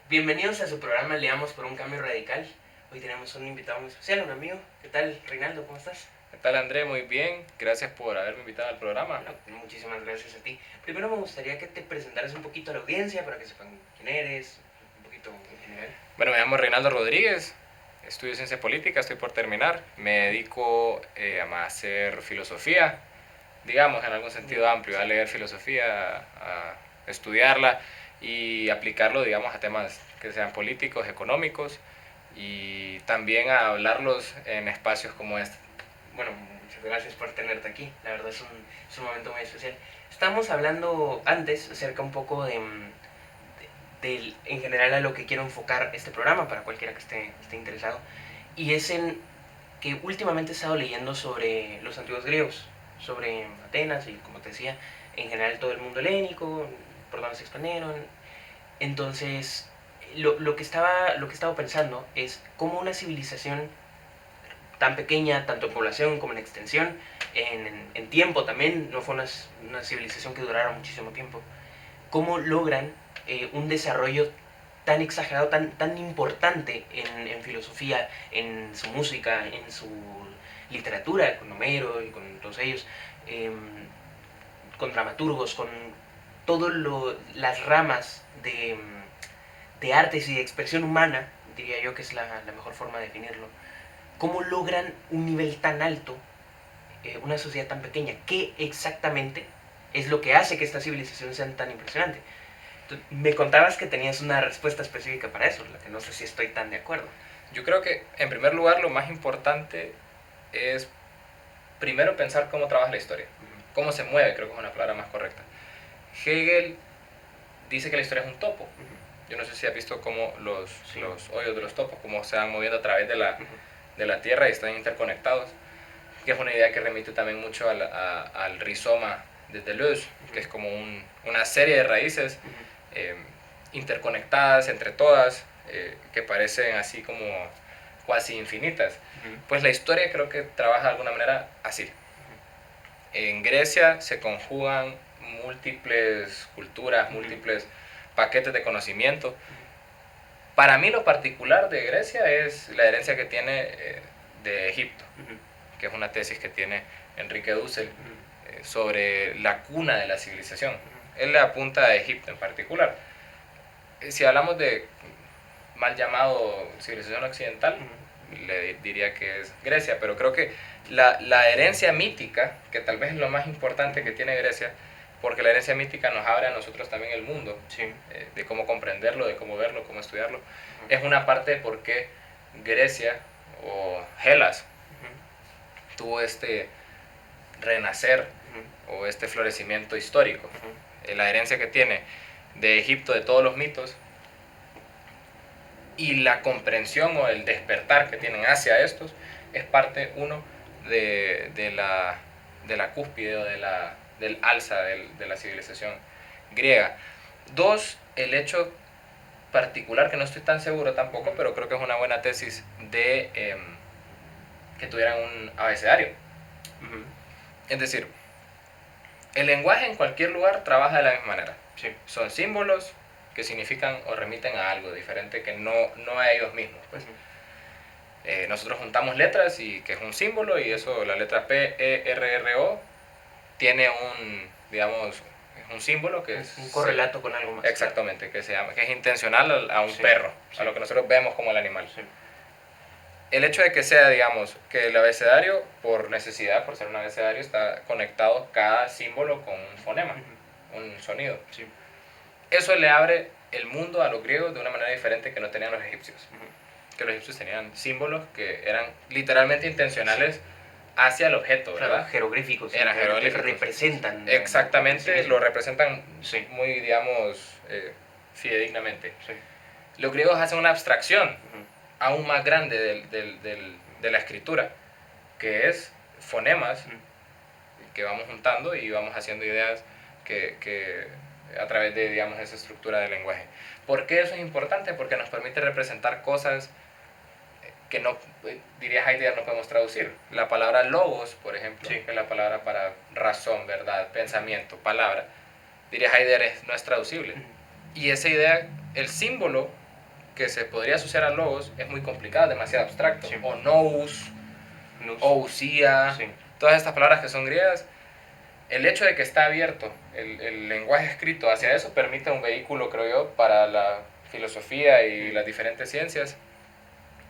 Bienvenidos a su programa Leamos por un Cambio Radical. Hoy tenemos un invitado muy especial, un amigo. ¿Qué tal, Reinaldo? ¿Cómo estás? ¿Qué tal, André? Muy bien. Gracias por haberme invitado al programa. Bueno, muchísimas gracias a ti. Primero me gustaría que te presentaras un poquito a la audiencia para que sepan quién eres, un poquito en general. Bueno, me llamo Reinaldo Rodríguez. Estudio ciencia política, estoy por terminar. Me dedico a hacer filosofía, digamos, en algún sentido amplio, a leer filosofía, a estudiarla y aplicarlo, digamos, a temas que sean políticos, económicos y también a hablarlos en espacios como este. Bueno, muchas gracias por tenerte aquí. La verdad es un momento muy especial. Estamos hablando antes acerca un poco en general a lo que quiero enfocar este programa para cualquiera que esté interesado. Y es en que últimamente he estado leyendo sobre los antiguos griegos, sobre Atenas y, como te decía, en general todo el mundo helénico, por donde se expandieron. Entonces, lo que estaba pensando es cómo una civilización tan pequeña, tanto en población como en extensión, en tiempo también, no fue una civilización que durara muchísimo tiempo, cómo logran un desarrollo tan exagerado, tan importante en filosofía, en su música, en su literatura, con Homero y con todos ellos, eh, con dramaturgos, con todas las ramas de artes y de expresión humana, diría yo que es la mejor forma de definirlo, cómo logran un nivel tan alto, una sociedad tan pequeña, qué exactamente es lo que hace que esta civilización sea tan impresionante. Me contabas que tenías una respuesta específica para eso, la que no sé si estoy tan de acuerdo. Yo creo que, en primer lugar, lo más importante es primero pensar cómo trabaja la historia, cómo se mueve, creo que es una palabra más correcta. Hegel dice que la historia es un topo. Yo no sé si has visto cómo los hoyos de los topos, cómo se van moviendo a través de la Tierra y están interconectados, que es una idea que remite también mucho al rizoma de Deleuze, que es como una serie de raíces eh, interconectadas entre todas, que parecen así como cuasi infinitas. Pues la historia creo que trabaja de alguna manera así. En Grecia se conjugan múltiples culturas, múltiples paquetes de conocimiento. Para mí lo particular de Grecia es la herencia que tiene de Egipto, que es una tesis que tiene Enrique Dussel sobre la cuna de la civilización. Él le apunta a Egipto en particular. Si hablamos de mal llamado civilización occidental, le diría que es Grecia, pero creo que la herencia mítica, que tal vez es lo más importante que tiene Grecia, porque la herencia mítica nos abre a nosotros también el mundo, Sí. de cómo comprenderlo, de cómo verlo, cómo estudiarlo, es una parte de por qué Grecia o Hellas tuvo este renacer o este florecimiento histórico. La herencia que tiene de Egipto, de todos los mitos, y la comprensión o el despertar que tienen hacia estos es parte, uno, de la cúspide o del alza de la civilización griega. Dos, el hecho particular, que no estoy tan seguro tampoco, pero creo que es una buena tesis, de que tuvieran un abecedario. Es decir, el lenguaje en cualquier lugar trabaja de la misma manera. Sí. Son símbolos que significan o remiten a algo diferente que no a ellos mismos. Pues. Nosotros juntamos letras y que es un símbolo, y eso, la letra P, E, R, R, O, tiene digamos, es un símbolo que es un correlato con algo más. Exactamente, que es intencional a un Sí, perro, sí. a lo que nosotros vemos como el animal. Sí. El hecho de que sea, digamos, que el abecedario, por necesidad, por ser un abecedario, está conectado cada símbolo con un fonema, un sonido. Sí. Eso le abre el mundo a los griegos de una manera diferente que no tenían los egipcios. Que los egipcios tenían símbolos que eran literalmente intencionales hacia el objeto, ¿verdad? Claro, jeroglíficos. Eran jeroglíficos. Representan. Exactamente, Sí. lo representan Sí. muy, digamos, fidedignamente. Sí. Los griegos hacen una abstracción aún más grande de la escritura, que es fonemas que vamos juntando y vamos haciendo ideas que a través de, digamos, esa estructura del lenguaje. ¿Por qué eso es importante? Porque nos permite representar cosas que no, diría Heidegger, no podemos traducir. La palabra logos, por ejemplo, Sí. que es la palabra para razón, verdad, pensamiento, palabra, diría Heidegger, no es traducible. Y esa idea, el símbolo que se podría asociar a logos es muy complicado, demasiado abstracto. Sí. O nous, Nous. ousia, Sí. todas estas palabras que son griegas. El hecho de que está abierto el lenguaje escrito hacia eso permite un vehículo, creo yo, para la filosofía y las diferentes ciencias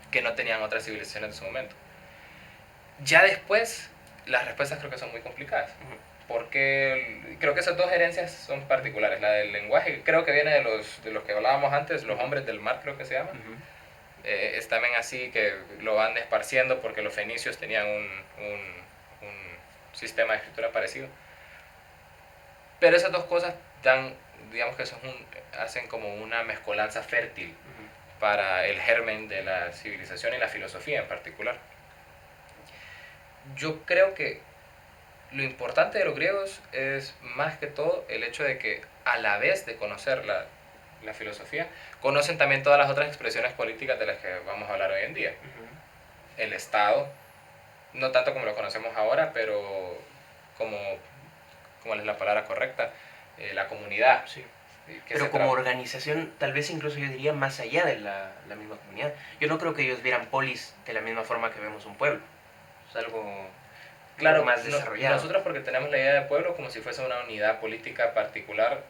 que no tenían otras civilizaciones en su momento. Ya después, las respuestas creo que son muy complicadas, porque creo que esas dos herencias son particulares. La del lenguaje creo que viene de los que hablábamos antes, los hombres del mar creo que se llaman. Es también así que lo van esparciendo porque los fenicios tenían un sistema de escritura parecido. Pero esas dos cosas dan, digamos que hacen como una mezcolanza fértil para el germen de la civilización y la filosofía en particular. Yo creo que lo importante de los griegos es más que todo el hecho de que a la vez de conocer la filosofía, conocen también todas las otras expresiones políticas de las que vamos a hablar hoy en día. El Estado, no tanto como lo conocemos ahora, pero como es la palabra correcta, la comunidad. Sí. Pero como organización, tal vez incluso yo diría más allá de la misma comunidad. Yo no creo que ellos vieran polis de la misma forma que vemos un pueblo. Es algo claro, más desarrollado. Nosotros porque tenemos la idea de pueblo como si fuese una unidad política particular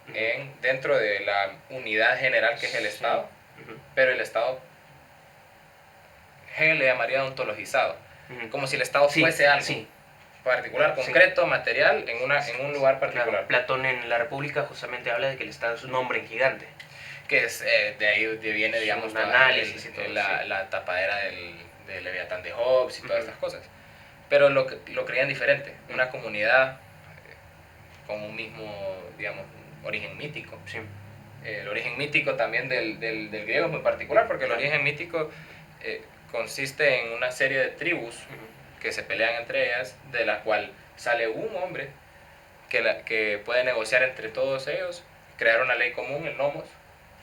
dentro de la unidad general que es el Estado, pero el Estado, Hegel le llamaría ontologizado, como si el Estado fuese algo. Particular, concreto, material, en un lugar particular. Claro, Platón en La República justamente habla de que el Estado es un hombre gigante. Que es, de ahí viene, digamos, un análisis y todo, la tapadera del Leviatán de Hobbes y todas estas cosas. Pero lo creían diferente, una comunidad con un mismo, digamos, origen mítico. Sí. El origen mítico también del griego es muy particular, porque el origen mítico consiste en una serie de tribus que se pelean entre ellas, de la cual sale un hombre que puede negociar entre todos ellos, crear una ley común, el nomos,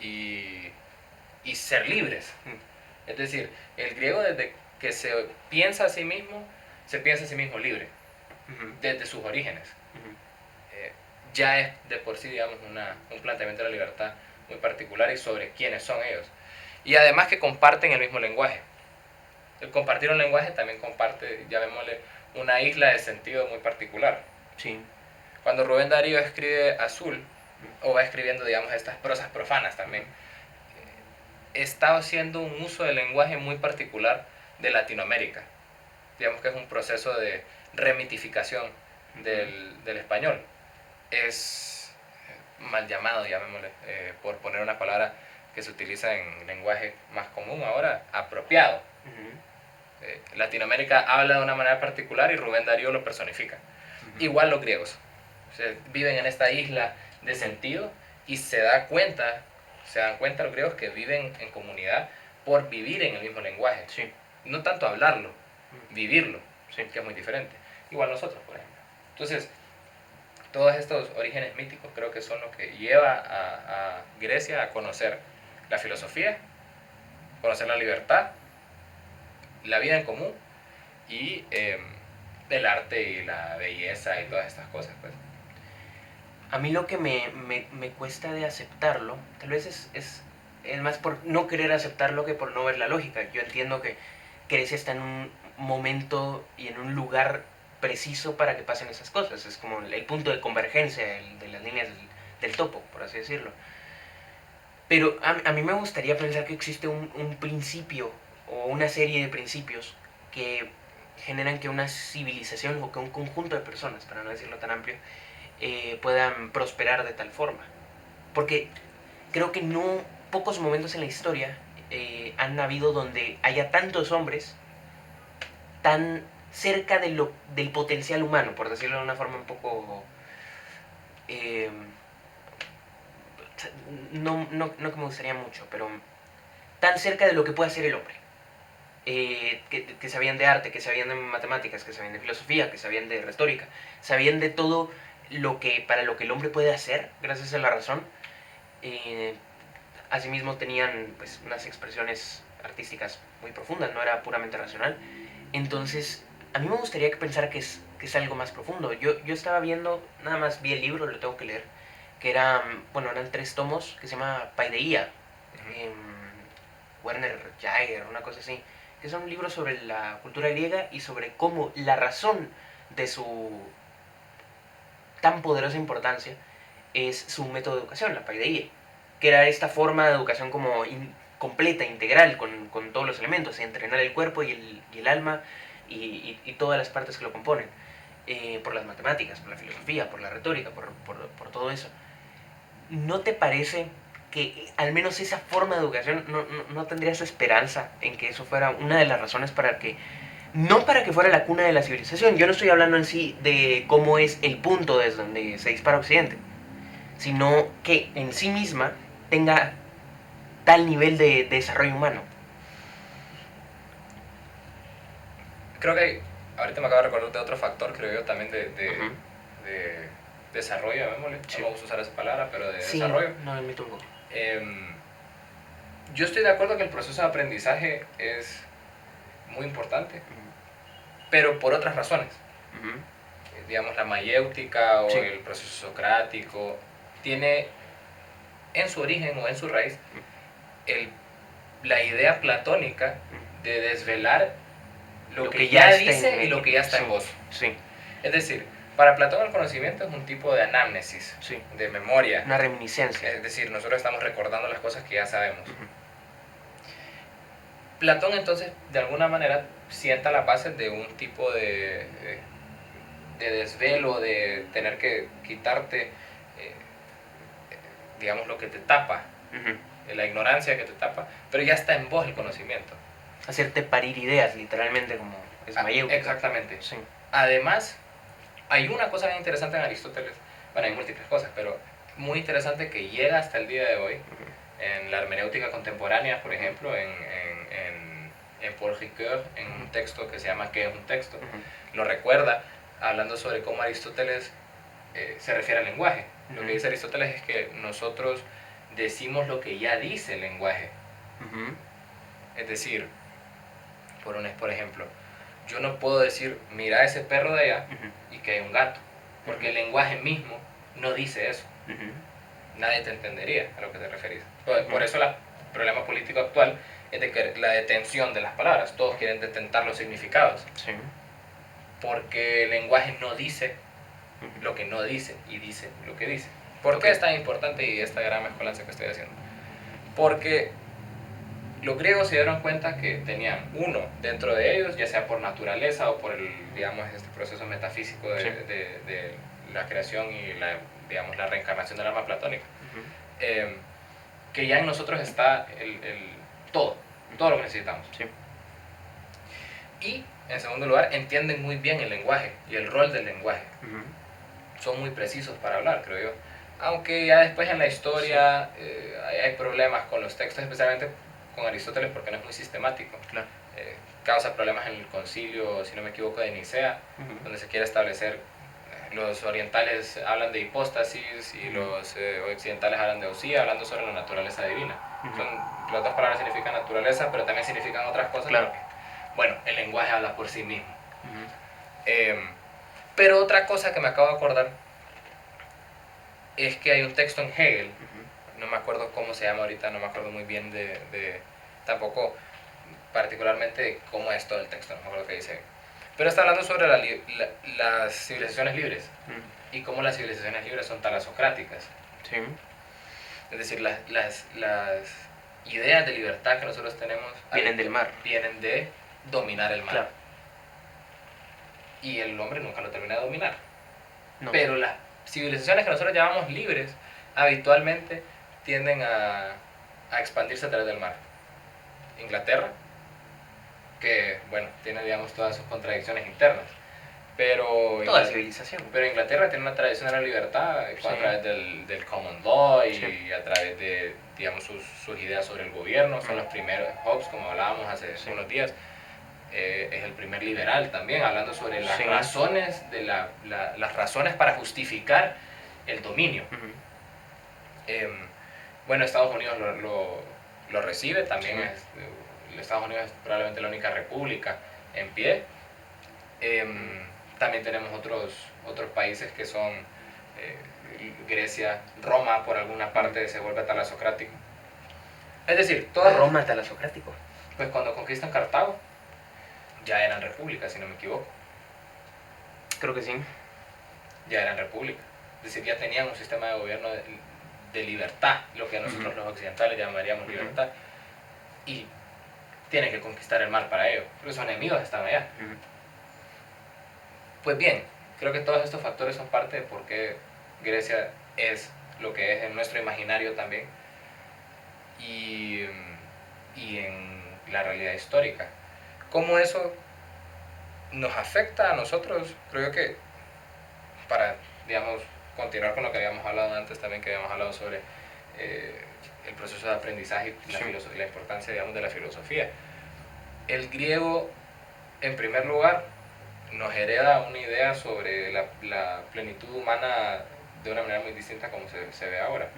y ser libres. Es decir, el griego desde que se piensa a sí mismo libre, desde sus orígenes. Ya es de por sí, digamos, un planteamiento de la libertad muy particular y sobre quiénes son ellos. Y además que comparten el mismo lenguaje. El compartir un lenguaje también comparte, llamémosle, una isla de sentido muy particular. Sí. Cuando Rubén Darío escribe Azul, o va escribiendo, digamos, estas prosas profanas también, está haciendo un uso del lenguaje muy particular de Latinoamérica. Digamos que es un proceso de remitificación del español. Es mal llamado, llamémosle, por poner una palabra que se utiliza en lenguaje más común ahora, apropiado. Latinoamérica habla de una manera particular y Rubén Darío lo personifica. Igual los griegos. O sea, viven en esta isla de sentido y se dan cuenta los griegos que viven en comunidad por vivir en el mismo lenguaje. Sí. No tanto hablarlo, vivirlo, que es muy diferente. Igual nosotros, por ejemplo. Entonces, todos estos orígenes míticos creo que son lo que lleva a Grecia a conocer la filosofía, conocer la libertad, la vida en común y el arte y la belleza y todas estas cosas, pues. A mí lo que me cuesta de aceptarlo, tal vez es más por no querer aceptarlo que por no ver la lógica. Yo entiendo que Grecia está en un momento y en un lugar preciso para que pasen esas cosas. Es como el punto de convergencia de las líneas del topo, por así decirlo. Pero a mí me gustaría pensar que existe un principio o una serie de principios que generan que una civilización o que un conjunto de personas, para no decirlo tan amplio, puedan prosperar de tal forma. Porque creo que pocos momentos en la historia han habido donde haya tantos hombres tan cerca del potencial humano, por decirlo de una forma un poco... no que me gustaría mucho, pero tan cerca de lo que puede hacer el hombre. Que sabían de arte, que sabían de matemáticas, que sabían de filosofía, que sabían de retórica, sabían de todo para lo que el hombre puede hacer gracias a la razón. Asimismo tenían pues unas expresiones artísticas muy profundas, no era puramente racional. Entonces a mí me gustaría que pensara que es algo más profundo. Yo estaba viendo, nada más vi el libro, lo tengo que leer, que eran 3 tomos, que se llama Paideia. Werner Jaeger, una cosa así, que son libros sobre la cultura griega y sobre cómo la razón de su tan poderosa importancia es su método de educación, la paideia, que era esta forma de educación como completa, integral, con todos los elementos, entrenar el cuerpo y el alma y todas las partes que lo componen, por las matemáticas, por la filosofía, por la retórica, por todo eso. ¿No te parece que al menos esa forma de educación no tendrías esperanza en que eso fuera una de las razones para que, no para que fuera la cuna de la civilización? Yo no estoy hablando en sí de cómo es el punto desde donde se dispara Occidente, sino que en sí misma tenga tal nivel de desarrollo humano. Creo que ahorita me acabo de recordar de otro factor, creo yo, también de desarrollo, llamémosle. Sí. No vamos a usar esa palabra, pero de Sí, desarrollo. no, en mi turno. Yo estoy de acuerdo que el proceso de aprendizaje es muy importante, pero por otras razones. Digamos, la mayéutica o Sí. el proceso socrático tiene en su origen o en su raíz la idea platónica de desvelar lo que ya dice y lo que ya está en vos. Sí. Es decir, para Platón el conocimiento es un tipo de anamnesis, Sí. de memoria. Una reminiscencia. Es decir, nosotros estamos recordando las cosas que ya sabemos. Platón entonces, de alguna manera, sienta las bases de un tipo de desvelo, de tener que quitarte, digamos, lo que te tapa, la ignorancia que te tapa, pero ya está en vos el conocimiento. Hacerte parir ideas, literalmente, como es mayéutica. Exactamente. Sí. Además, hay una cosa bien interesante en Aristóteles, bueno, hay múltiples cosas, pero muy interesante que llega hasta el día de hoy, en la hermenéutica contemporánea, por ejemplo, en Paul Ricoeur, en un texto que se llama ¿Qué es un texto? Lo recuerda, hablando sobre cómo Aristóteles se refiere al lenguaje. Lo que dice Aristóteles es que nosotros decimos lo que ya dice el lenguaje. Es decir, por ejemplo, yo no puedo decir, mira ese perro de allá y que hay un gato, porque el lenguaje mismo no dice eso. Nadie te entendería a lo que te referís. Por eso el problema político actual es de que la detención de las palabras, todos quieren detentar los significados. Sí. Porque el lenguaje no dice lo que no dice y dice lo que dice. ¿Por qué es tan importante y esta gran mezcolanza que estoy haciendo? Porque los griegos se dieron cuenta que tenían uno dentro de ellos, ya sea por naturaleza o por el, digamos, este proceso metafísico de la creación y la reencarnación del alma platónica, que ya en nosotros está todo lo que necesitamos. Sí. Y en segundo lugar, entienden muy bien el lenguaje y el rol del lenguaje. Son muy precisos para hablar, creo yo. Aunque ya después en la historia hay problemas con los textos, especialmente con Aristóteles, porque no es muy sistemático. Claro. Causa problemas en el concilio, si no me equivoco, de Nicea, donde se quiere establecer, los orientales hablan de hipóstasis y los occidentales hablan de osía, hablando sobre la naturaleza divina. Las dos palabras significan naturaleza, pero también significan otras cosas. Claro. Bueno, el lenguaje habla por sí mismo. Pero otra cosa que me acabo de acordar es que hay un texto en Hegel, no me acuerdo cómo se llama ahorita, no me acuerdo muy bien tampoco particularmente cómo es todo el texto, no me acuerdo qué dice. Pero está hablando sobre las civilizaciones libres y cómo las civilizaciones libres son talasocráticas. Sí. Es decir, las ideas de libertad que nosotros tenemos vienen del mar. Vienen de dominar el mar. Claro. Y el hombre nunca lo termina de dominar. No. Pero las civilizaciones que nosotros llamamos libres habitualmente tienden a expandirse a través del mar. Inglaterra, que bueno, tiene, digamos, todas sus contradicciones internas, pero toda civilización. Pero Inglaterra tiene una tradición de la libertad a través del common law y a través de, digamos, sus ideas sobre el gobierno. Son los primeros. Hobbes, como hablábamos hace unos días, es el primer liberal también, hablando sobre las razones las razones para justificar el dominio. Bueno, Estados Unidos lo recibe también. Estados Unidos es probablemente la única república en pie. También tenemos otros países que son Grecia, Roma por alguna parte se vuelve talasocrático. Es decir, todas, Roma talasocrático. pues cuando conquistan Cartago, ya eran repúblicas, si no me equivoco. Creo que sí. Ya eran repúblicas. Es decir, ya tenían un sistema de gobierno de libertad, lo que nosotros los occidentales llamaríamos libertad. Y tienen que conquistar el mar para ello, porque sus enemigos están allá. Pues bien, creo que todos estos factores son parte de por qué Grecia es lo que es en nuestro imaginario también y en la realidad histórica. ¿Cómo eso nos afecta a nosotros? Creo que para, digamos, continuar con lo que habíamos hablado antes también, que habíamos hablado sobre el proceso de aprendizaje y la importancia, digamos, de la filosofía. El griego, en primer lugar, nos hereda una idea sobre la plenitud humana de una manera muy distinta a como se ve ahora.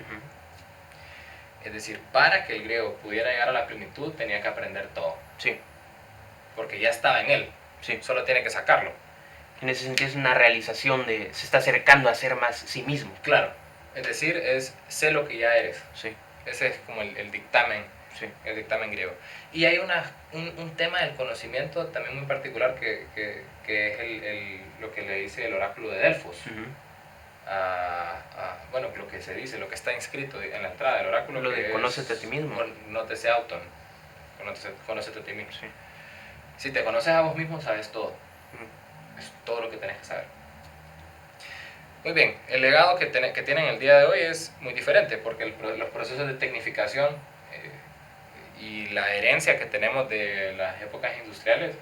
Es decir, para que el griego pudiera llegar a la plenitud tenía que aprender todo. Sí. Porque ya estaba en él. Sí. Solo tiene que sacarlo. En ese sentido es una realización de... Se está acercando a ser más sí mismo. Claro. Es decir, es sé lo que ya eres. Sí. Ese es como el dictamen. Sí. El dictamen griego. Y hay un tema del conocimiento también muy particular que es lo que le dice el oráculo de Delfos. Bueno, lo que se dice, lo que está inscrito en la entrada del oráculo. Lo que de conócete a ti mismo. Nótese auton. Conócete a ti mismo. Sí. Si te conoces a vos mismo, sabes todo. Es todo lo que tenés que saber. Muy bien, el legado que tienen el día de hoy es muy diferente, porque los procesos de tecnificación y la herencia que tenemos de las épocas industriales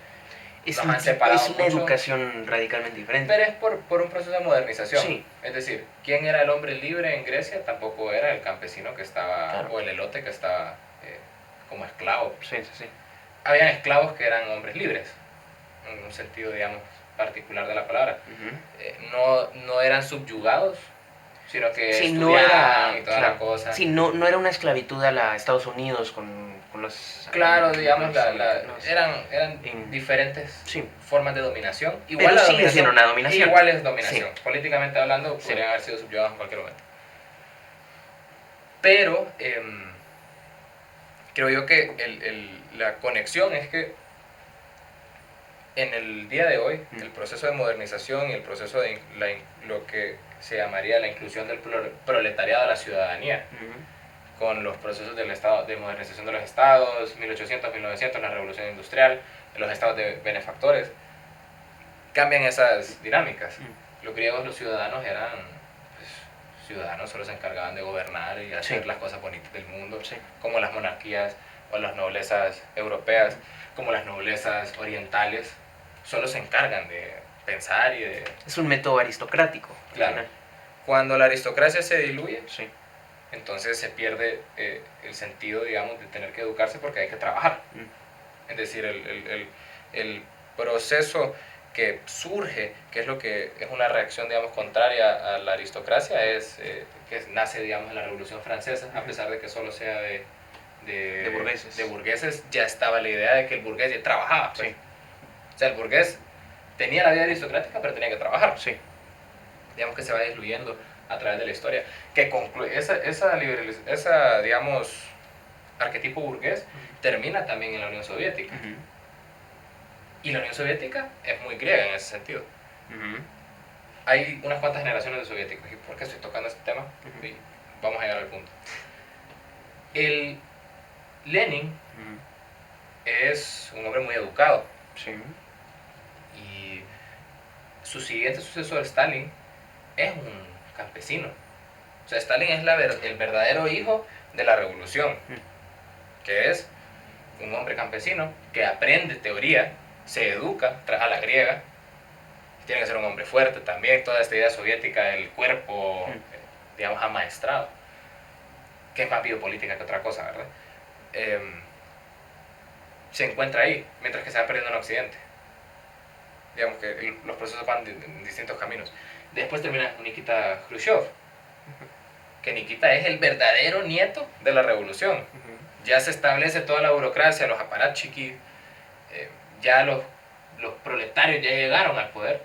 Es nos han separado una mucho, educación radicalmente diferente. pero es por un proceso de modernización. Sí. Es decir, ¿quién era el hombre libre en Grecia? Tampoco era el campesino que estaba, Claro. o el elote que estaba como esclavo. Sí, sí, sí. Habían esclavos que eran hombres libres, en un sentido, digamos, particular de la palabra. No eran subyugados, sino que Sí, estudiaban no era, y toda claro, la cosa. Sí, no era una esclavitud a la Estados Unidos con los... Claro, digamos, americanos. eran diferentes Sí. formas de dominación. Pero la sigue dominación, siendo una dominación. Igual es dominación. Sí. Políticamente hablando, Sí. podrían haber sido subyugados en cualquier momento. Pero creo yo que la conexión es que en el día de hoy, el proceso de modernización y el proceso de lo que se llamaría la inclusión del proletariado a la ciudadanía, con los procesos del estado, de modernización de los estados, 1800, 1900, la revolución industrial, los estados de benefactores, cambian esas dinámicas. Los griegos, los ciudadanos eran ciudadanos, solo se encargaban de gobernar y hacer las cosas bonitas del mundo, como las monarquías o las noblezas europeas, como las noblezas orientales, solo se encargan de pensar y de... Es un método aristocrático. Claro. Cuando la aristocracia se diluye, sí, entonces se pierde el sentido, digamos, de tener que educarse porque hay que trabajar. Es decir, el proceso que surge, que es lo que es una reacción, digamos, contraria a la aristocracia, es que nace, digamos, en la Revolución Francesa, a pesar de que solo sea de burgueses, ya estaba la idea de que el burgués ya trabajaba. Pues. Sí. O sea, el burgués tenía la vida aristocrática, pero tenía que trabajar. Sí. Digamos que se va diluyendo a través de la historia, que concluye esa digamos, arquetipo burgués termina también en la Unión Soviética. Y la Unión Soviética es muy griega en ese sentido. Hay unas cuantas generaciones de soviéticos. ¿Y por qué estoy tocando este tema? Y vamos a llegar al punto. El Lenin es un hombre muy educado. Sí. Y su siguiente sucesor, Stalin, es un campesino. O sea, Stalin es el verdadero hijo de la revolución, que es un hombre campesino que aprende teoría, se educa a la griega, tiene que ser un hombre fuerte también, toda esta idea soviética del cuerpo, digamos, amaestrado, que es más biopolítica que otra cosa, ¿verdad? Se encuentra ahí, mientras que se va perdiendo en Occidente. Digamos que los procesos van en distintos caminos. Después termina Nikita Khrushchev, que Nikita es el verdadero nieto de la revolución. Ya se establece toda la burocracia, los aparatchiks, ya los proletarios ya llegaron al poder,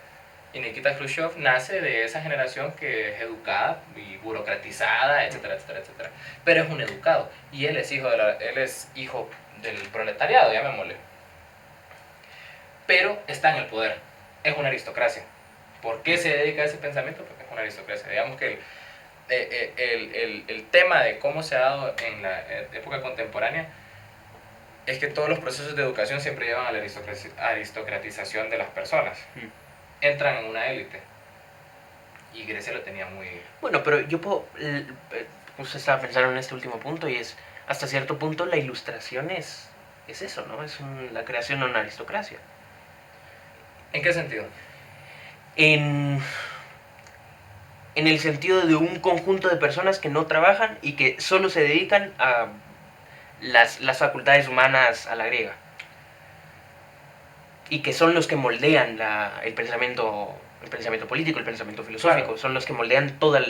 Y Nikita Khrushchev nace de esa generación que es educada y burocratizada, etcétera, etcétera, etcétera. Pero es un educado. Y él es él es hijo del proletariado, llamémosle. Pero está en el poder. Es una aristocracia. ¿Por qué se dedica a ese pensamiento? Porque es una aristocracia. Digamos que el tema de cómo se ha dado en la época contemporánea es que todos los procesos de educación siempre llevan a la aristocratización de las personas. Entran en una élite. Y Grecia lo tenía muy... Bueno, pero yo puedo... Usted estaba pensando en este último punto y es, hasta cierto punto, la ilustración es eso, ¿no? Es la creación de una aristocracia. ¿En qué sentido? En el sentido de un conjunto de personas que no trabajan y que solo se dedican a las facultades humanas a la griega. Y que son los que moldean el pensamiento político, el pensamiento filosófico, claro. Son los que moldean toda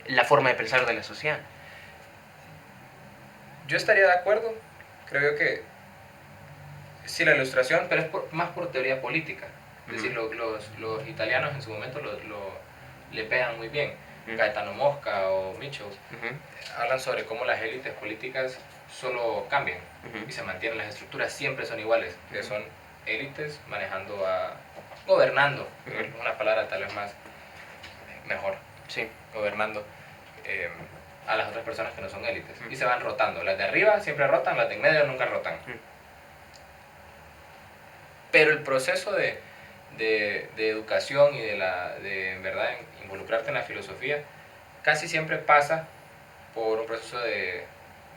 la forma de pensar de la sociedad. Yo estaría de acuerdo, creo yo que sí, la ilustración, pero es más por teoría política. Es decir, los italianos en su momento le pegan muy bien. Gaetano Mosca o Mitchell hablan sobre cómo las élites políticas solo cambian y se mantienen, las estructuras siempre son iguales, que son élites gobernando, una palabra tal vez mejor, sí. Gobernando a las otras personas que no son élites, y se van rotando, las de arriba siempre rotan, las de en medio nunca rotan. Pero el proceso de educación y de en verdad involucrarte en la filosofía casi siempre pasa por un proceso de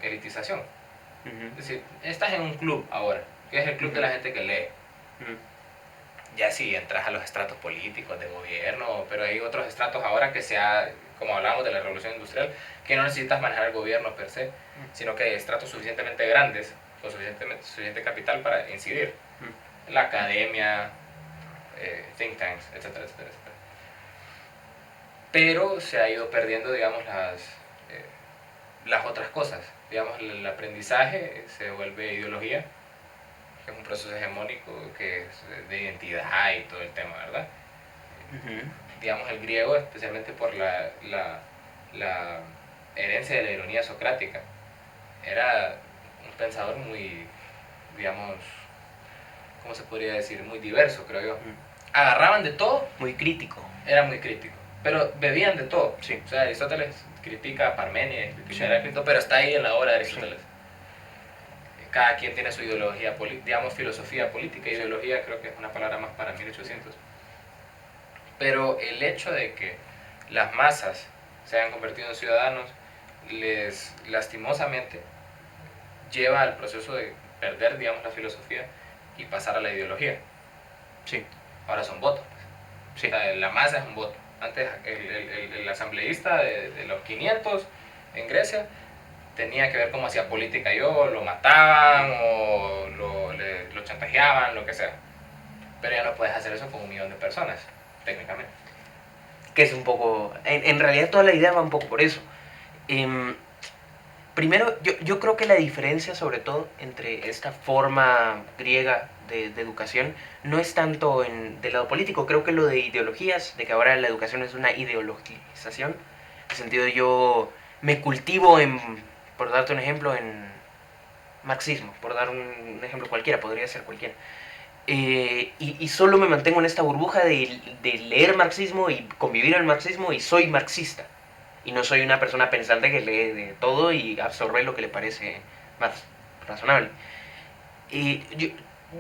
elitización. Es decir, estás en un club ahora, que es el club de la gente que lee. Ya si entras a los estratos políticos, de gobierno, pero hay otros estratos ahora que como hablamos de la revolución industrial, que no necesitas manejar el gobierno per se, sino que hay estratos suficientemente grandes, con suficiente capital para incidir. La academia, think tanks, etcétera, etcétera, etcétera. Pero se ha ido perdiendo, digamos, las otras cosas. Digamos, el aprendizaje se vuelve ideología, que es un proceso hegemónico que es de identidad y todo el tema, ¿verdad? Digamos, el griego, especialmente por la herencia de la ironía socrática, era un pensador muy, digamos, ¿cómo se podría decir? Muy diverso, creo yo. Agarraban de todo. Muy crítico. Era muy crítico. Pero bebían de todo. Sí. O sea, Aristóteles critica a Parménides, critica a Heráclito, pero está ahí en la obra de Aristóteles. Sí. Cada quien tiene su ideología, digamos, filosofía política. Ideología creo que es una palabra más para 1800. Pero el hecho de que las masas se hayan convertido en ciudadanos, les lastimosamente lleva al proceso de perder, digamos, la filosofía y pasar a la ideología. Sí. Ahora son votos. Sí. O sea, la masa es un voto. Antes el asambleísta de los 500 en Grecia tenía que ver cómo hacía política lo mataban o lo chantajeaban, lo que sea. Pero ya no puedes hacer eso con 1 millón de personas, técnicamente. Que es un poco... En realidad toda la idea va un poco por eso. Primero, yo creo que la diferencia, sobre todo, entre esta forma griega de educación, no es tanto del lado político. Creo que lo de ideologías, de que ahora la educación es una ideologización. En el sentido, yo me cultivo por darte un ejemplo, en marxismo. Por dar un ejemplo cualquiera, podría ser cualquiera. Y solo me mantengo en esta burbuja de leer marxismo y convivir en el marxismo y soy marxista. Y no soy una persona pensante que lee de todo y absorbe lo que le parece más razonable.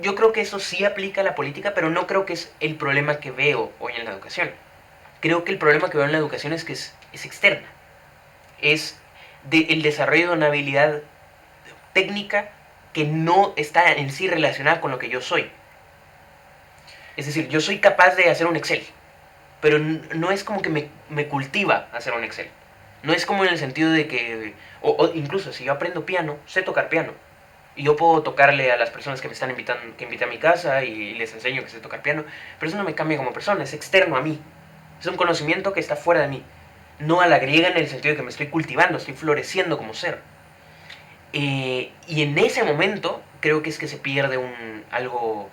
Yo creo que eso sí aplica a la política, pero no creo que es el problema que veo hoy en la educación. Creo que el problema que veo en la educación es que es externa. Es el desarrollo de una habilidad técnica que no está en sí relacionada con lo que yo soy. Es decir, yo soy capaz de hacer un Excel, pero no es como que me cultiva hacer un Excel. No es como en el sentido de que, o incluso si yo aprendo piano, sé tocar piano. Y yo puedo tocarle a las personas que me están invitando, que invité a mi casa y les enseño que sé tocar piano. Pero eso no me cambia como persona, es externo a mí. Es un conocimiento que está fuera de mí. No a la griega en el sentido de que me estoy cultivando, estoy floreciendo como ser. Y en ese momento creo que es que se pierde algo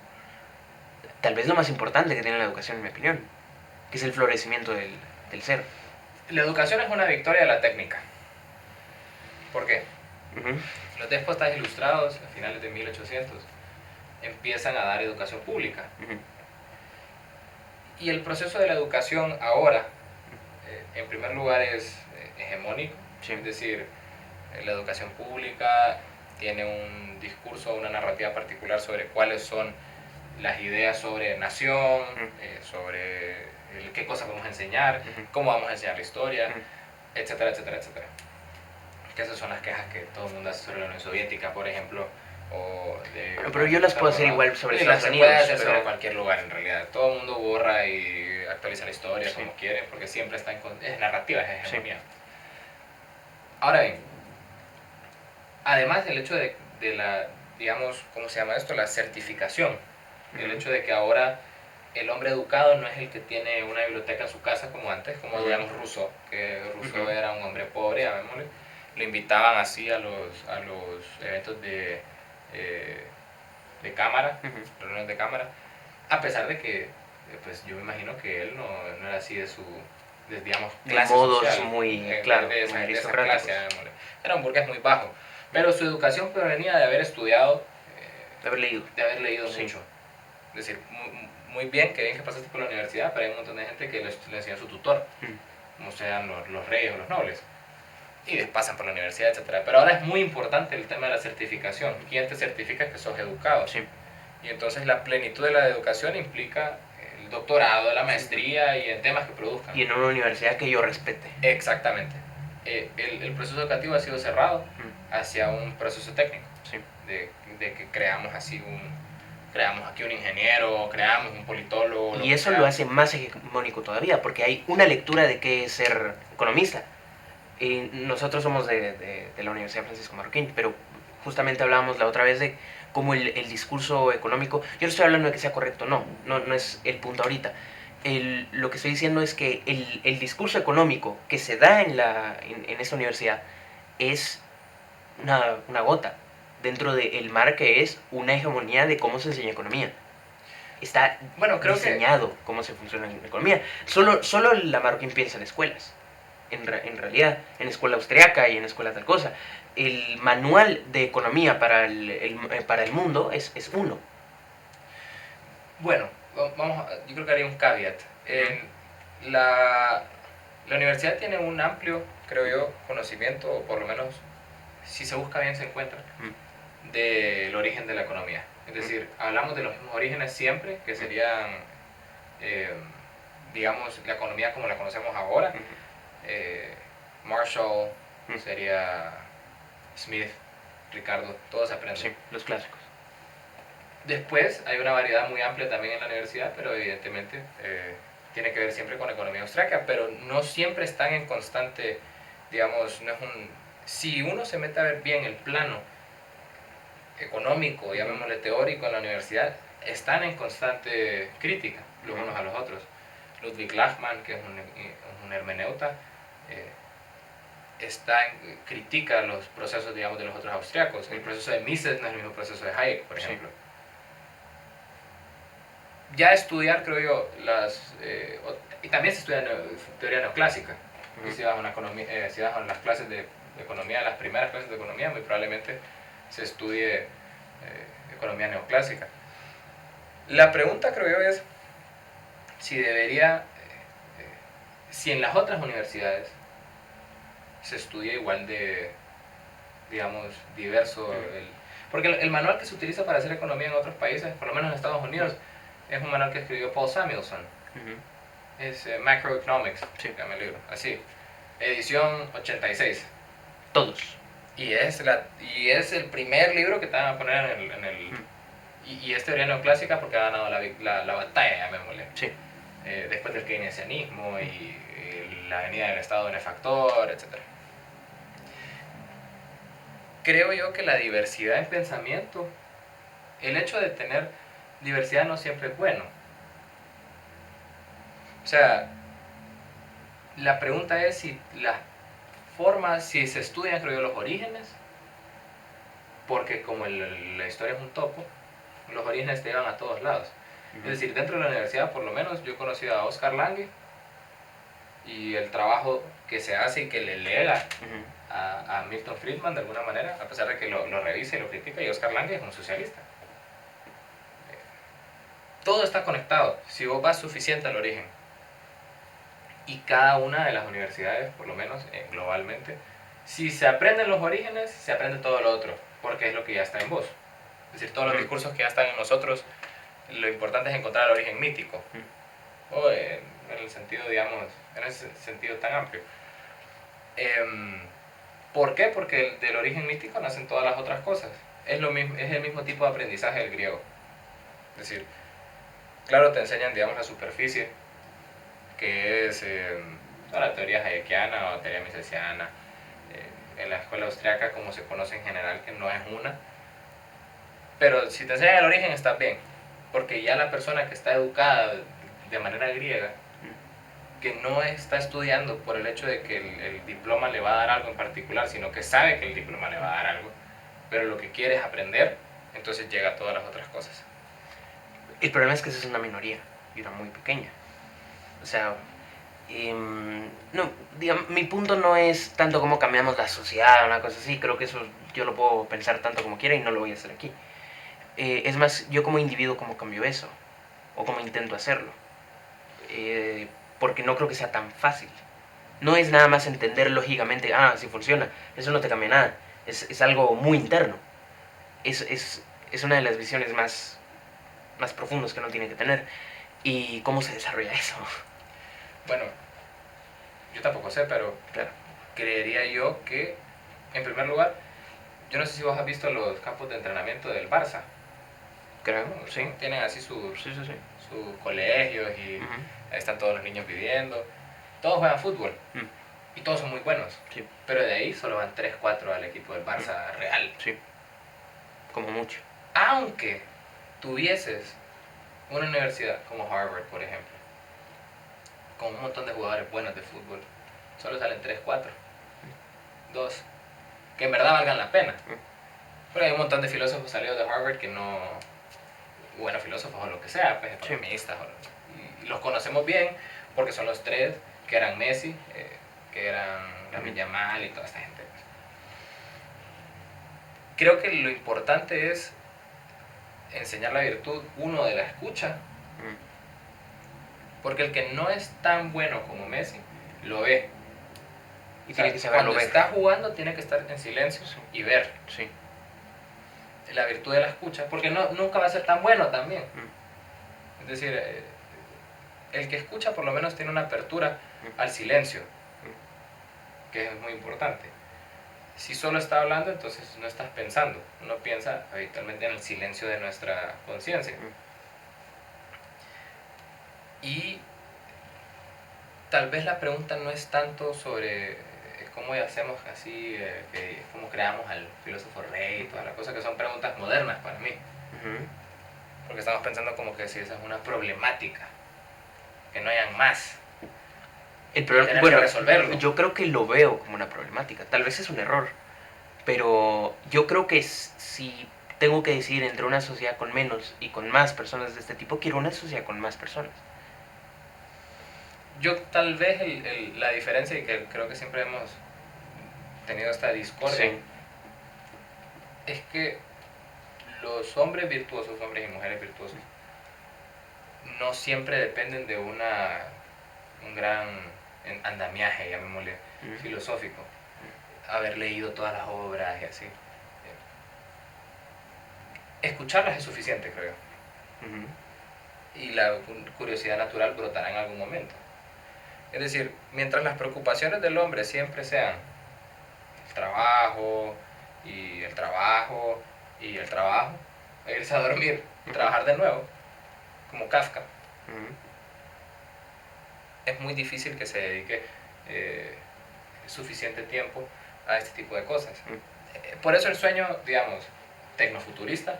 tal vez lo más importante que tiene la educación, en mi opinión, que es el florecimiento del ser. La educación es una victoria de la técnica. ¿Por qué? Ujú. Los déspotas ilustrados, a finales de 1800, empiezan a dar educación pública. Ujú. Y el proceso de la educación ahora, en primer lugar, es hegemónico. Sí. Es decir, la educación pública tiene un discurso, una narrativa particular sobre cuáles son las ideas sobre nación, sobre qué cosas vamos a enseñar, cómo vamos a enseñar la historia, etcétera, etcétera, etcétera. Que esas son las quejas que todo el mundo hace sobre la Unión Soviética, por ejemplo. Pero yo las puedo hacer igual sobre Estados Unidos. Las puede hacer sobre cualquier lugar, en realidad. Todo el mundo borra y actualiza la historia como quiere, porque siempre está es narrativa, es hegemonía. Sí. Ahora bien, además del hecho de la, digamos, ¿cómo se llama esto? La certificación. El hecho de que ahora el hombre educado no es el que tiene una biblioteca en su casa como antes, como digamos Rousseau, que Rousseau era un hombre pobre, llamémosle. Lo invitaban así a los eventos de cámara, reuniones de cámara, a pesar de que, pues yo me imagino que él no era así de su, digamos, clase de modos social, muy, claro, de muy esa clase, llamémosle. Era un burgués muy bajo, pero su educación provenía de haber estudiado, de haber leído sí. Mucho. Es decir, muy bien, que bien que pasaste por la universidad, pero hay un montón de gente que le enseñó a su tutor, como sean los reyes o los nobles, y pasan por la universidad, etc. Pero ahora es muy importante el tema de la certificación. ¿Quién te certifica que sos educado? Sí. Y entonces la plenitud de la educación implica el doctorado, la maestría y en temas que produzcan. Y en una universidad que yo respete. Exactamente. El proceso educativo ha sido cerrado hacia un proceso técnico, sí. de que creamos aquí un ingeniero, creamos un politólogo. Y eso lo hace más hegemónico todavía, porque hay una lectura de qué es ser economista. Nosotros somos de la Universidad Francisco Marroquín, pero justamente hablábamos la otra vez de cómo el discurso económico, yo no estoy hablando de que sea correcto, no es el punto ahorita. Lo que estoy diciendo es que el discurso económico que se da en esta universidad es una gota dentro del mar que es una hegemonía de cómo se enseña economía. Está diseñado cómo se funciona en economía. Solo la Marroquín piensa en escuelas. En realidad, en escuela austriaca y en escuela tal cosa. El manual de economía para el mundo es uno. Bueno, yo creo que haría un caveat. La universidad tiene un amplio, creo yo, conocimiento, o por lo menos, si se busca bien se encuentra, del origen de la economía. Es decir, hablamos de los mismos orígenes siempre, que serían, digamos, la economía como la conocemos ahora. Marshall, sería Smith, Ricardo, todos aprenden. Sí, los clásicos. Después hay una variedad muy amplia también en la universidad, pero evidentemente tiene que ver siempre con economía austriaca, pero no siempre están en constante, digamos, no es si uno se mete a ver bien el plano económico, llamémosle teórico en la universidad, están en constante crítica los unos a los otros. Ludwig Lachmann, que es un hermeneuta, critica los procesos, digamos, de los otros austriacos. El proceso de Mises no es el mismo proceso de Hayek, por ejemplo. Ya estudiar, creo yo, y también se estudia teoría neoclásica. Si vas a las clases de economía, las primeras clases de economía, muy probablemente se estudie economía neoclásica. La pregunta, creo yo, es si si en las otras universidades se estudia igual de, digamos, diverso. Porque el manual que se utiliza para hacer economía en otros países, por lo menos en Estados Unidos, es un manual que escribió Paul Samuelson. Es Macroeconomics, llama el libro, así. Edición 86. Todos. Y es el primer libro que te van a poner en el y es teoría neoclásica porque ha ganado la batalla, llamémosle. Sí. Después del keynesianismo y la venida del Estado benefactor, etc. Creo yo que la diversidad en pensamiento, el hecho de tener diversidad no siempre es bueno. O sea, la pregunta es si las formas, si se estudian, creo yo, los orígenes, porque como la historia es un topo, los orígenes te llevan a todos lados. Es decir, dentro de la universidad, por lo menos, yo he conocido a Oscar Lange y el trabajo que se hace y que le lega a Milton Friedman de alguna manera, a pesar de que lo revisa y lo critica, y Oscar Lange es un socialista. Todo está conectado, si vos vas suficiente al origen. Y cada una de las universidades, por lo menos globalmente, si se aprenden los orígenes, se aprende todo lo otro, porque es lo que ya está en vos. Es decir, todos los discursos que ya están en nosotros, lo importante es encontrar el origen mítico, o en el sentido, digamos, en ese sentido tan amplio. ¿Por qué? Porque del origen mítico nacen todas las otras cosas. Es el mismo tipo de aprendizaje del griego. Es decir, claro, te enseñan, digamos, la superficie, que es la teoría hayekiana o teoría misesiana, en la escuela austriaca como se conoce en general, que no es una. Pero si te enseñan el origen estás bien, porque ya la persona que está educada de manera griega, que no está estudiando por el hecho de que el diploma le va a dar algo en particular, sino que sabe que el diploma le va a dar algo, pero lo que quiere es aprender, entonces llega a todas las otras cosas. El problema es que esa es una minoría, y una muy pequeña. O sea, no, digamos, mi punto no es tanto cómo cambiamos la sociedad, una cosa así, creo que eso yo lo puedo pensar tanto como quiera y no lo voy a hacer aquí. Es más, yo como individuo cómo cambio eso, o cómo intento hacerlo. Porque no creo que sea tan fácil. No es nada más entender lógicamente, sí funciona, eso no te cambia nada, es algo muy interno. Es una de las visiones más profundas que uno tiene que tener. ¿Y cómo se desarrolla eso? Bueno, yo tampoco sé, pero Claro. creería yo que, en primer lugar, yo no sé si vos has visto los campos de entrenamiento del Barça. Creo, sí. Tienen así sus colegios y ahí están todos los niños viviendo. Todos juegan fútbol y todos son muy buenos. Sí. Pero de ahí solo van 3-4 al equipo del Barça real. Sí, como mucho. Aunque tuvieses una universidad como Harvard, por ejemplo, con un montón de jugadores buenos de fútbol, solo salen 3-4, 2, que en verdad valgan la pena. Pero hay un montón de filósofos salidos de Harvard que no, bueno, filósofos o lo que sea, pues economistas, y los conocemos bien porque son los 3 que eran Messi, que eran Lamine Yamal y toda esta gente. Creo que lo importante es enseñar la virtud, uno, de la escucha, porque el que no es tan bueno como Messi lo ve. Y tiene que saberlo cuando ver. está jugando tiene que estar en silencio y ver. Sí. La virtud de la escucha, porque nunca va a ser tan bueno también. Es decir, el que escucha por lo menos tiene una apertura al silencio, que es muy importante. Si solo está hablando, entonces no estás pensando. Uno piensa habitualmente en el silencio de nuestra conciencia. Y tal vez la pregunta no es tanto sobre cómo hacemos así, cómo creamos al filósofo rey y todas las cosas, que son preguntas modernas para mí. Porque estamos pensando como que si esa es una problemática, que no hayan más. El problema, bueno, resolverlo. Yo creo que lo veo como una problemática. Tal vez es un error, pero yo creo que si tengo que decidir entre una sociedad con menos y con más personas de este tipo, quiero una sociedad con más personas. Yo tal vez la diferencia, y que creo que siempre hemos tenido esta discordia, es que los hombres virtuosos, hombres y mujeres virtuosos, no siempre dependen de un gran andamiaje, llamémosle, filosófico, haber leído todas las obras y así. Escucharlas es suficiente, creo yo. Y la curiosidad natural brotará en algún momento. Es decir, mientras las preocupaciones del hombre siempre sean el trabajo y el trabajo y el trabajo, irse a dormir y trabajar de nuevo, como Kafka, es muy difícil que se dedique suficiente tiempo a este tipo de cosas. Por eso el sueño, digamos, tecnofuturista,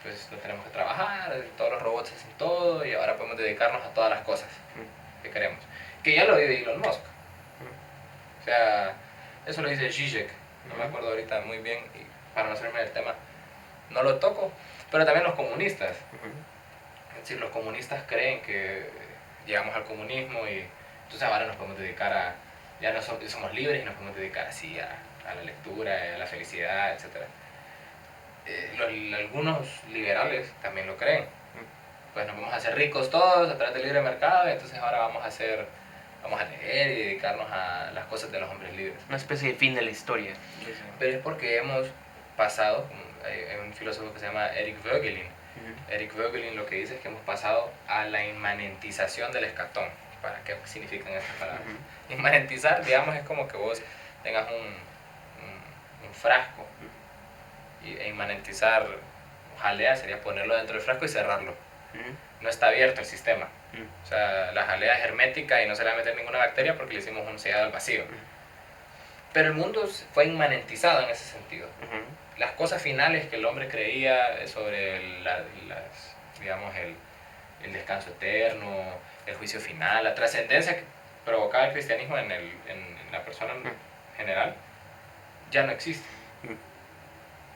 pues no tenemos que trabajar, todos los robots hacen todo y ahora podemos dedicarnos a todas las cosas que queremos. Que ya lo vive Elon Musk. O sea, eso lo dice Zizek, no me acuerdo ahorita muy bien, y para no salirme del tema, no lo toco, pero también los comunistas. Es decir, los comunistas creen que llegamos al comunismo y entonces ahora nos podemos dedicar a, ya no somos libres y nos podemos dedicar así a la lectura, a la felicidad, etc. Algunos liberales también lo creen. Pues nos vamos a hacer ricos todos a través del libre mercado y entonces ahora vamos a leer y dedicarnos a las cosas de los hombres libres. Una especie de fin de la historia. Pero es porque hemos pasado, hay un filósofo que se llama Eric Voegelin. Eric Voegelin lo que dice es que hemos pasado a la inmanentización del escatón. ¿Para qué significan estas palabras? Inmanentizar, digamos, es como que vos tengas un frasco. E inmanentizar, jalea, sería ponerlo dentro del frasco y cerrarlo. No está abierto el sistema. O sea, la jalea es hermética y no se le va a meter ninguna bacteria porque le hicimos un sellado al vacío. Pero el mundo fue inmanentizado en ese sentido. Las cosas finales que el hombre creía sobre digamos, el descanso eterno, el juicio final, la trascendencia que provocaba el cristianismo en la persona general, ya no existe.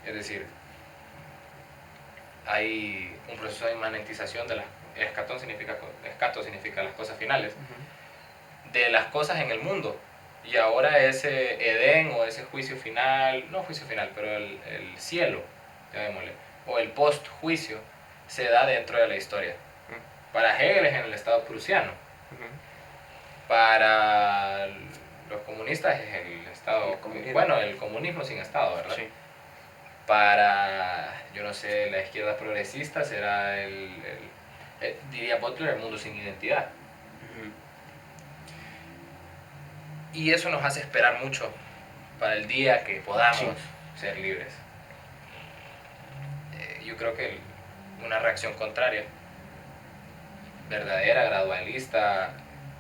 Es decir, hay un proceso de inmanentización de las... Escato significa las cosas finales, de las cosas en el mundo. Y ahora ese Edén o ese juicio final, no juicio final, pero el cielo, llamémosle, o el post-juicio, se da dentro de la historia. Para Hegel es en el Estado prusiano. Para los comunistas es el Estado... Bueno, el comunismo sin Estado, ¿verdad? Sí. Para, yo no sé, la izquierda progresista será diría Butler, el mundo sin identidad. Y eso nos hace esperar mucho para el día que podamos ser libres. Yo creo que una reacción contraria, verdadera, gradualista,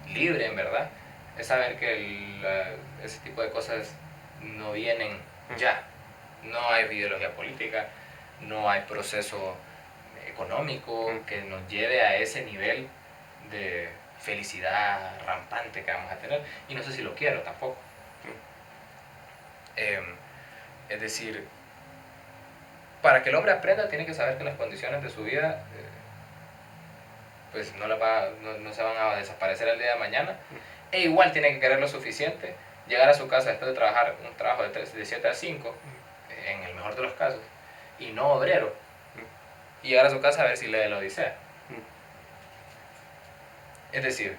libre en verdad, es saber que ese tipo de cosas no vienen ya. No hay ideología política, no hay proceso económico que nos lleve a ese nivel de felicidad rampante que vamos a tener, y no sé si lo quiero tampoco. Es decir, para que el hombre aprenda tiene que saber que las condiciones de su vida pues no se van a desaparecer el día de mañana, e igual tiene que querer lo suficiente, llegar a su casa después de trabajar un trabajo de 7 a 5, en el mejor de los casos, y no obrero, y llegar a su casa a ver si lee la Odisea. Es decir,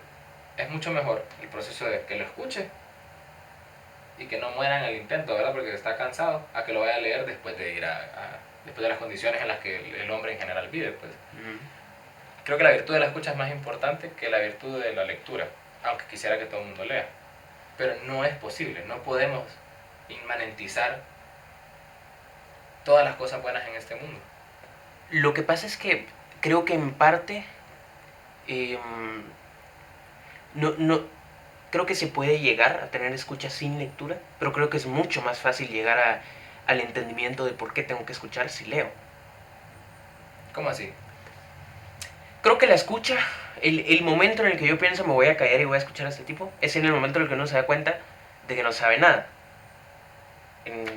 es mucho mejor el proceso de que lo escuche y que no muera en el intento, ¿verdad? Porque está cansado, a que lo vaya a leer después de ir después de las condiciones en las que el hombre en general vive, pues. Creo que la virtud de la escucha es más importante que la virtud de la lectura, aunque quisiera que todo el mundo lea. Pero no es posible, no podemos inmanentizar todas las cosas buenas en este mundo. Lo que pasa es que creo que en parte creo que se puede llegar a tener escucha sin lectura, pero creo que es mucho más fácil llegar al entendimiento de por qué tengo que escuchar si leo. ¿Cómo así? Creo que la escucha, el momento en el que yo pienso me voy a callar y voy a escuchar a este tipo, es en el momento en el que uno se da cuenta de que no sabe nada.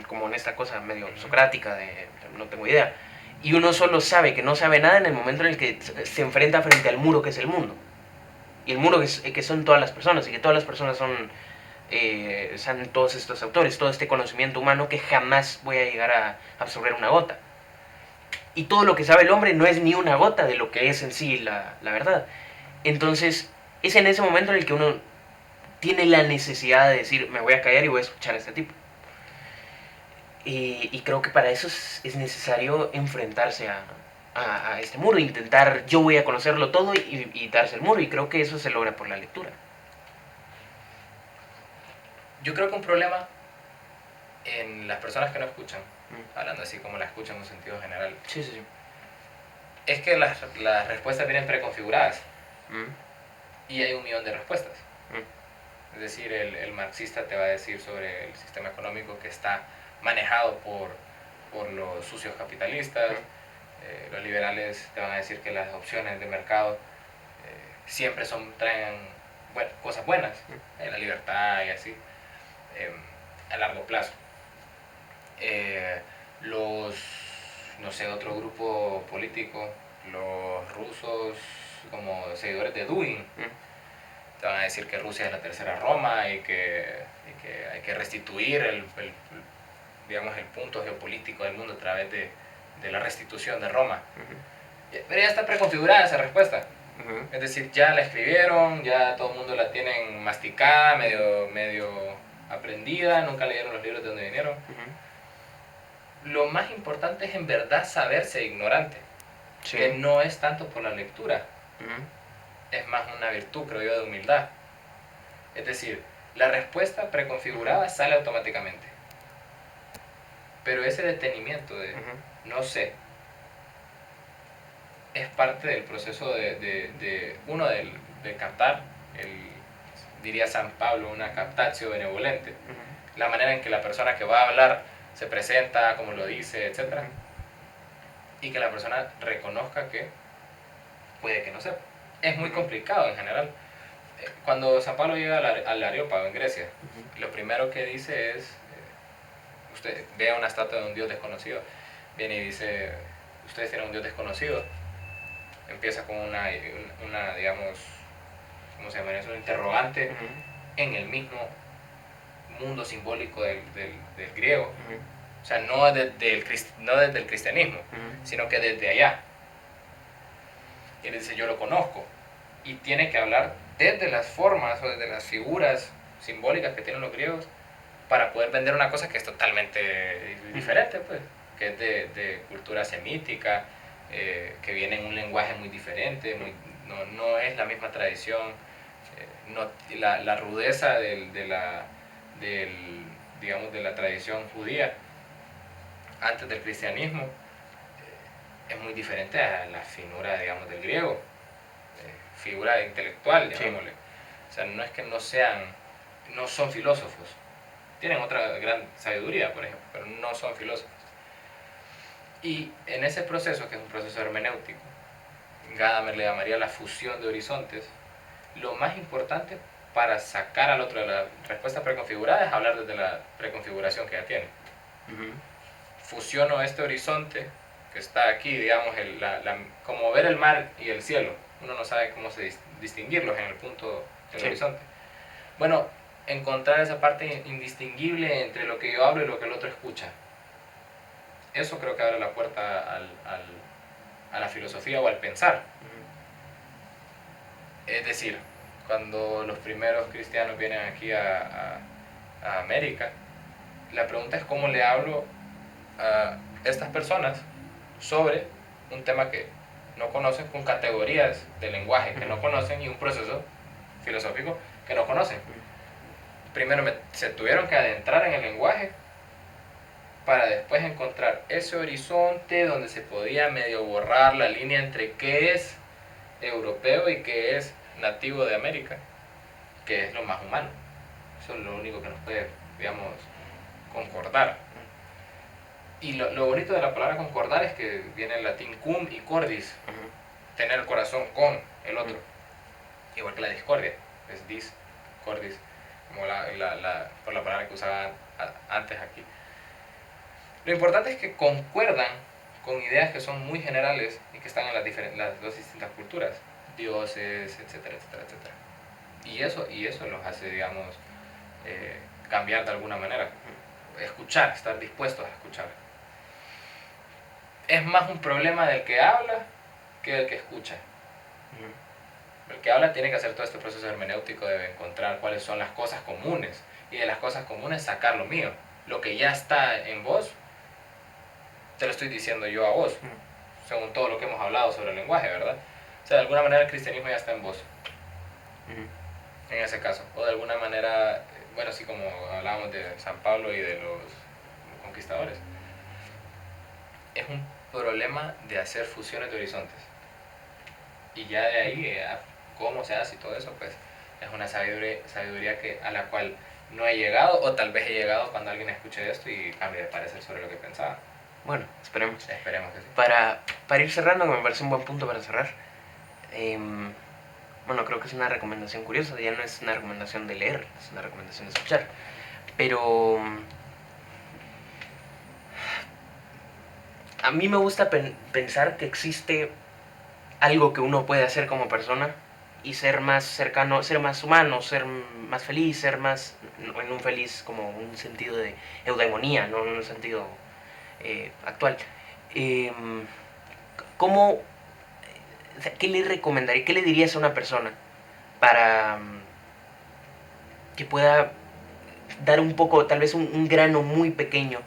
Como en esta cosa medio socrática de no tengo idea. Y uno solo sabe que no sabe nada en el momento en el que se enfrenta frente al muro que es el mundo. Y el muro que son todas las personas, y que todas las personas son todos estos autores, todo este conocimiento humano que jamás voy a llegar a absorber una gota. Y todo lo que sabe el hombre no es ni una gota de lo que es en sí la verdad. Entonces, es en ese momento en el que uno tiene la necesidad de decir, me voy a callar y voy a escuchar a este tipo. Y creo que para eso es necesario enfrentarse a este muro, intentar, yo voy a conocerlo todo y darse el muro, y creo que eso se logra por la lectura. Yo creo que un problema en las personas que no escuchan, hablando así como la escuchan en un sentido general, sí. es que las respuestas vienen preconfiguradas y hay 1.000.000 de respuestas. Es decir, el marxista te va a decir sobre el sistema económico que está manejado por los sucios capitalistas. Los liberales te van a decir que las opciones de mercado siempre traen cosas buenas, la libertad y así, a largo plazo. No sé, otro grupo político los rusos como seguidores de Dugin te van a decir que Rusia es la tercera Roma y que hay que restituir digamos, el punto geopolítico del mundo a través de la restitución de Roma. Pero ya está preconfigurada esa respuesta. Es decir, ya la escribieron, ya todo el mundo la tienen masticada, medio aprendida, nunca leyeron los libros de donde vinieron. Lo más importante es en verdad saberse ignorante, que no es tanto por la lectura, es más una virtud, creo yo, de humildad. Es decir, la respuesta preconfigurada sale automáticamente, pero ese detenimiento de no sé es parte del proceso de captar, diría San Pablo, una captatio benevolente, la manera en que la persona que va a hablar se presenta, como lo dice, etc. Y que la persona reconozca que puede que no sepa. Es muy complicado en general. Cuando San Pablo llega al Areópago en Grecia, lo primero que dice es, usted ve una estatua de un dios desconocido, viene y dice, ustedes tienen un dios desconocido, empieza con una digamos, ¿cómo se llama eso? Un interrogante en el mismo mundo simbólico del griego, o sea, no desde el cristianismo, sino que desde allá. Y él dice, yo lo conozco, y tiene que hablar desde las formas o desde las figuras simbólicas que tienen los griegos para poder vender una cosa que es totalmente diferente, pues, que es de cultura semítica, que viene en un lenguaje muy diferente, no es la misma tradición, la rudeza digamos, de la tradición judía antes del cristianismo es muy diferente a la finura, digamos, del griego, figura intelectual, llamémosle. Sí. O sea, no es que no son filósofos, tienen otra gran sabiduría, por ejemplo, pero no son filósofos. Y en ese proceso, que es un proceso hermenéutico, Gadamer le llamaría la fusión de horizontes, lo más importante para sacar al otro de la respuesta preconfigurada es hablar desde la preconfiguración que ya tiene. Fusiono este horizonte que está aquí, digamos, como ver el mar y el cielo. Uno no sabe cómo distinguirlos en el punto del horizonte. Bueno, encontrar esa parte indistinguible entre lo que yo hablo y lo que el otro escucha. Eso creo que abre la puerta a la filosofía o al pensar. Es decir, cuando los primeros cristianos vienen aquí a América, la pregunta es cómo le hablo a estas personas sobre un tema que no conocen, con categorías de lenguaje que no conocen y un proceso filosófico que no conocen. Primero se tuvieron que adentrar en el lenguaje para después encontrar ese horizonte donde se podía medio borrar la línea entre qué es europeo y qué es nativo de América, que es lo más humano. Eso es lo único que nos puede, digamos, concordar. Y lo bonito de la palabra concordar es que viene el latín cum y cordis, tener el corazón con el otro, igual que la discordia, es dis, cordis, como por la palabra que usaba antes aquí. Lo importante es que concuerdan con ideas que son muy generales y que están en las dos distintas culturas, dioses, etcétera, etcétera, etcétera. Y eso los hace, digamos, cambiar de alguna manera. Escuchar, estar dispuestos a escuchar. Es más un problema del que habla que del que escucha. El que habla tiene que hacer todo este proceso hermenéutico de encontrar cuáles son las cosas comunes y de las cosas comunes sacar lo mío. Lo que ya está en vos, te lo estoy diciendo yo a vos, según todo lo que hemos hablado sobre el lenguaje, ¿verdad? O sea, de alguna manera el cristianismo ya está en vos, en ese caso. O de alguna manera, bueno, así como hablábamos de San Pablo y de los conquistadores. Es un problema de hacer fusiones de horizontes. Y ya de ahí, cómo se hace y todo eso, pues es una sabiduría a la cual no he llegado, o tal vez he llegado cuando alguien escuche esto y cambie de parecer sobre lo que pensaba. Bueno, esperemos. Esperemos que sí. Para ir cerrando, que me parece un buen punto para cerrar, bueno, creo que es una recomendación curiosa, ya no es una recomendación de leer, es una recomendación de escuchar. Pero a mí me gusta pensar que existe algo que uno puede hacer como persona y ser más cercano, ser más humano, ser más feliz, ser más, en un feliz como un sentido de eudemonía, no en un sentido actual. Eh, ¿Cómo, qué le recomendaría, qué le dirías a una persona para que pueda dar un poco, tal vez un grano muy pequeño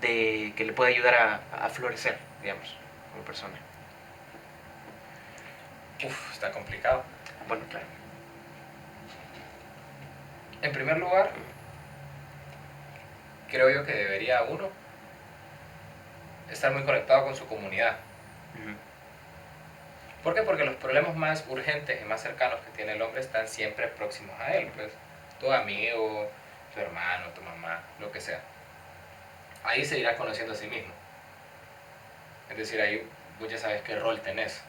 de que le pueda ayudar a florecer, digamos, como persona? Uf, está complicado. Bueno, claro. En primer lugar, creo yo que debería uno estar muy conectado con su comunidad. ¿Por qué? Porque los problemas más urgentes y más cercanos que tiene el hombre están siempre próximos a él, pues tu amigo, tu hermano, tu mamá, lo que sea. Ahí se irá conociendo a sí mismo. Es decir, ahí vos ya sabes qué rol tenés,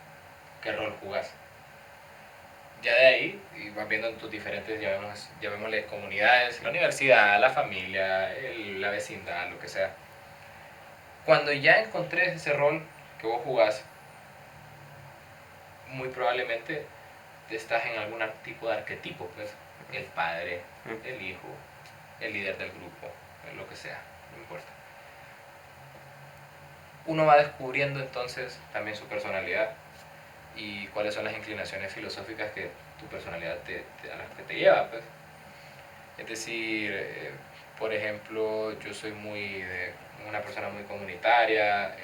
qué rol jugás. Ya de ahí, y vas viendo en tus diferentes, llamémosle comunidades, la universidad, la familia, la vecindad, lo que sea. Cuando ya encontré ese rol que vos jugás, muy probablemente estás en algún tipo de arquetipo, pues, el padre, el hijo, el líder del grupo, lo que sea, no importa. Uno va descubriendo entonces también su personalidad y cuáles son las inclinaciones filosóficas que tu personalidad a las que te lleva, pues. Es decir, por ejemplo, yo soy una persona muy comunitaria,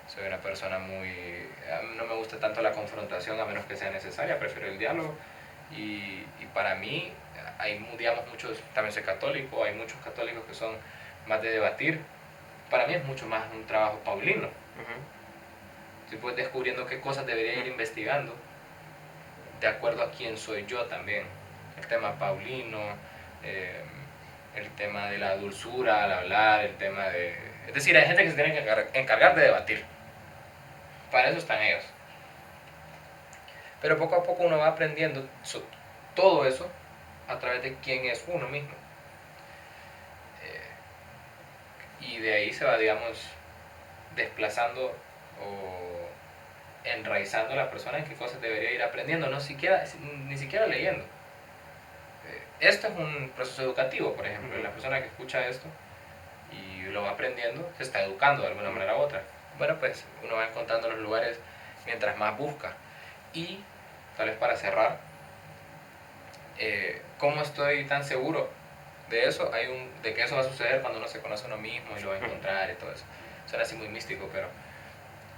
soy una persona no me gusta tanto la confrontación a menos que sea necesaria, prefiero el diálogo. Y para mí, digamos, también soy católico, hay muchos católicos que son más de debatir. Para mí es mucho más un trabajo paulino. Estoy pues descubriendo qué cosas debería ir investigando de acuerdo a quién soy yo también. El tema paulino, el tema de la dulzura al hablar, el tema de... Es decir, hay gente que se tiene que encargar de debatir. Para eso están ellos. Pero poco a poco uno va aprendiendo todo eso a través de quién es uno mismo. Y de ahí se va, digamos, desplazando o enraizando la persona en qué cosas debería ir aprendiendo, ni siquiera leyendo. Esto es un proceso educativo, por ejemplo. La persona que escucha esto y lo va aprendiendo se está educando de alguna manera u otra. Bueno, pues uno va encontrando los lugares mientras más busca. Y tal vez para cerrar, ¿cómo estoy tan seguro de eso? De que eso va a suceder cuando uno se conoce a uno mismo y lo va a encontrar y todo eso. Suena así muy místico, pero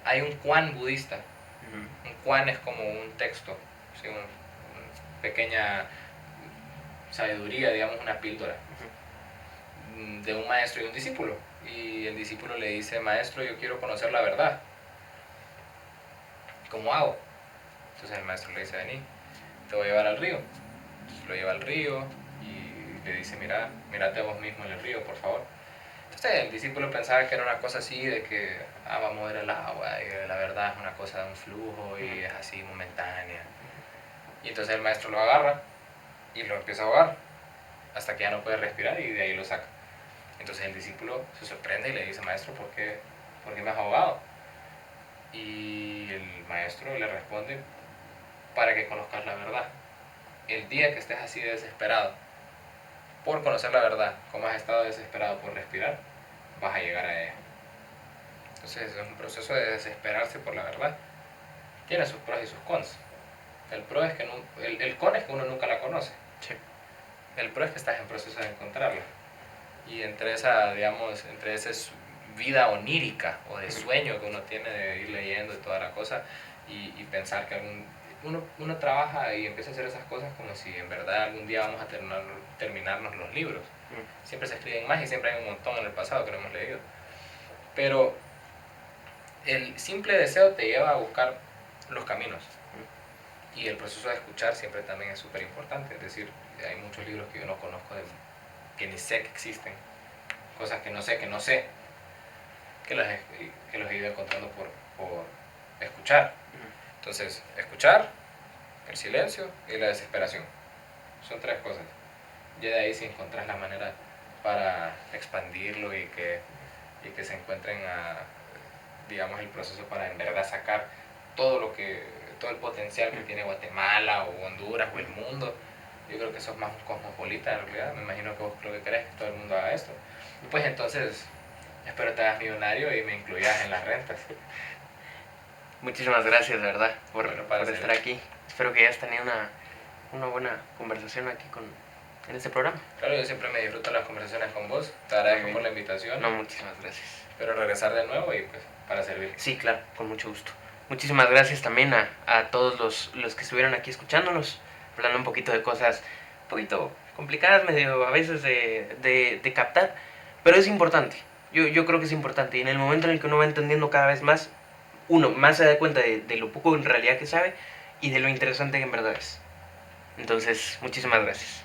hay un Kuan budista. Un Kuan es como un texto, ¿sí? Una pequeña sabiduría, digamos, una píldora de un maestro y un discípulo. Y el discípulo le dice: maestro, yo quiero conocer la verdad. ¿Cómo hago? Entonces el maestro le dice: vení, te voy a llevar al río. Entonces lo lleva al río y le dice: mírate a vos mismo en el río, por favor. Entonces el discípulo pensaba que era una cosa así de que vamos a ver el agua y la verdad es una cosa de un flujo y es así momentánea. Y entonces el maestro lo agarra y lo empieza a ahogar hasta que ya no puede respirar y de ahí lo saca. Entonces el discípulo se sorprende y le dice: maestro, ¿por qué me has ahogado? Y el maestro le responde: para que conozcas la verdad. El día que estés así de desesperado por conocer la verdad, como has estado desesperado por respirar, vas a llegar a ella. Entonces es un proceso de desesperarse por la verdad. Tiene sus pros y sus cons. El pro es que el con es que uno nunca la conoce. Sí. El pro es que estás en proceso de encontrarla. Y entre esa vida onírica o de sueño que uno tiene de ir leyendo y toda la cosa y pensar que uno trabaja y empieza a hacer esas cosas como si en verdad algún día vamos a terminarnos los libros. Siempre se escriben más y siempre hay un montón en el pasado que no hemos leído. Pero el simple deseo te lleva a buscar los caminos. Y el proceso de escuchar siempre también es súper importante. Es decir, hay muchos libros que yo no conozco, que ni sé que existen. Cosas que no sé, que los he ido encontrando por escuchar. Entonces, escuchar, el silencio y la desesperación. Son tres cosas. Ya de ahí si encontrás la manera para expandirlo y que se encuentren digamos, el proceso para en verdad sacar todo lo que todo el potencial que tiene Guatemala o Honduras o el mundo. Yo creo que sos más un cosmopolita en realidad. Me imagino que vos lo que querés que todo el mundo haga esto. Y pues entonces, espero te hagas millonario y me incluyas en las rentas. Muchísimas gracias, de verdad, por Bueno, estar aquí. Espero que hayas tenido una buena conversación aquí en este programa. Claro, yo siempre me disfruto las conversaciones con vos. Te agradezco por la invitación. No, muchísimas gracias. Espero regresar de nuevo y pues para servir. Sí, claro, con mucho gusto. Muchísimas gracias también a todos los que estuvieron aquí escuchándonos, hablando un poquito de cosas un poquito complicadas, medio a veces de captar, pero es importante. Yo creo que es importante, y en el momento en el que uno va entendiendo cada vez más, uno más se da cuenta de lo poco en realidad que sabe y de lo interesante que en verdad es. Entonces, muchísimas gracias.